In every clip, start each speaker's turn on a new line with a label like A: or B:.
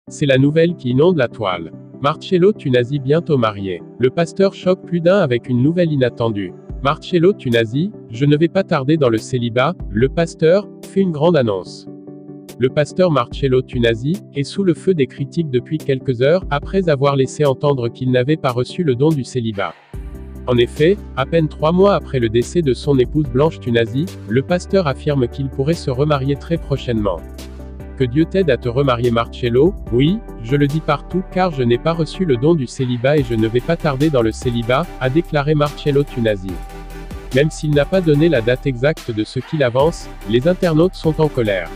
A: C'est la nouvelle qui inonde la toile. Marcello Tunasi bientôt marié. Le pasteur choque plus d'un avec une nouvelle inattendue. Marcello Tunasi, je ne vais pas tarder dans le célibat, le pasteur, fait une grande annonce. Le pasteur Marcello Tunasi est sous le feu des critiques depuis quelques heures, après avoir laissé entendre qu'il n'avait pas reçu le don du célibat. En effet, à peine 3 mois après le décès de son épouse Blanche Tunasi, le pasteur affirme qu'il pourrait se remarier très prochainement. Que Dieu t'aide à te remarier Marcello, oui, je le dis partout car je n'ai pas reçu le don du célibat et je ne vais pas tarder dans le célibat, a déclaré Marcello Tunasi. Même s'il n'a pas donné la date exacte de ce qu'il avance, les internautes sont en colère.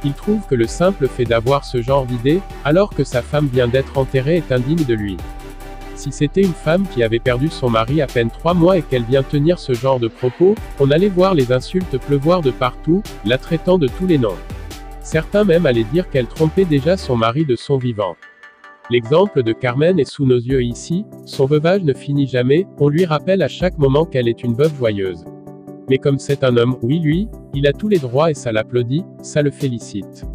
A: Ils trouvent que le simple fait d'avoir ce genre d'idée, alors que sa femme vient d'être enterrée est indigne de lui. Si c'était une femme qui avait perdu son mari à peine 3 mois et qu'elle vient tenir ce genre de propos, on allait voir les insultes pleuvoir de partout, la traitant de tous les noms. Certains même allaient dire qu'elle trompait déjà son mari de son vivant. L'exemple de Carmen est sous nos yeux ici, son veuvage ne finit jamais, on lui rappelle à chaque moment qu'elle est une veuve joyeuse. Mais comme c'est un homme, oui lui, il a tous les droits et ça l'applaudit, ça le félicite.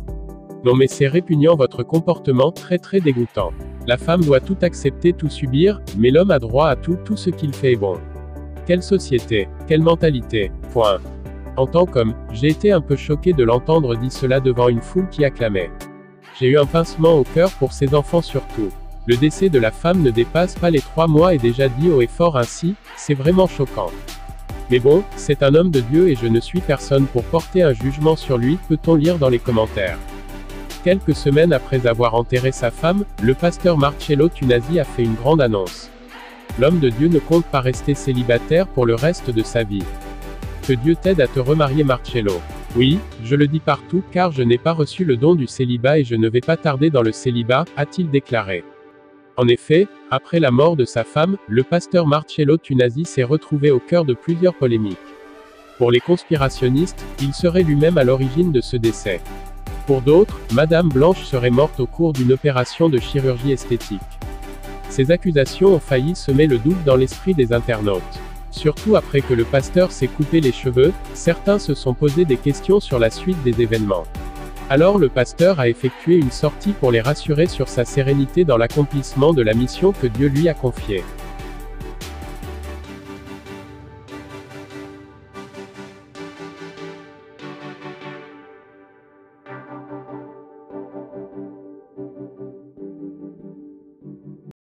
A: Non mais c'est répugnant votre comportement, très dégoûtant. La femme doit tout accepter, tout subir, mais l'homme a droit à tout ce qu'il fait est bon. Quelle société, quelle mentalité, point. En tant qu'homme, j'ai été un peu choqué de l'entendre dire cela devant une foule qui acclamait. J'ai eu un pincement au cœur pour ses enfants surtout. Le décès de la femme ne dépasse pas les 3 mois et déjà dit haut et fort ainsi, c'est vraiment choquant. Mais bon, c'est un homme de Dieu et je ne suis personne pour porter un jugement sur lui, peut-on lire dans les commentaires. Quelques semaines après avoir enterré sa femme, le pasteur Marcello Tunasi a fait une grande annonce. L'homme de Dieu ne compte pas rester célibataire pour le reste de sa vie. Que Dieu t'aide à te remarier Marcello. Oui, je le dis partout car je n'ai pas reçu le don du célibat et je ne vais pas tarder dans le célibat, a-t-il déclaré. En effet, après la mort de sa femme, le pasteur Marcello Tunasi s'est retrouvé au cœur de plusieurs polémiques. Pour les conspirationnistes, il serait lui-même à l'origine de ce décès. Pour d'autres, Madame Blanche serait morte au cours d'une opération de chirurgie esthétique. Ces accusations ont failli semer le doute dans l'esprit des internautes. Surtout après que le pasteur s'est coupé les cheveux, certains se sont posé des questions sur la suite des événements. Alors le pasteur a effectué une sortie pour les rassurer sur sa sérénité dans l'accomplissement de la mission que Dieu lui a confiée.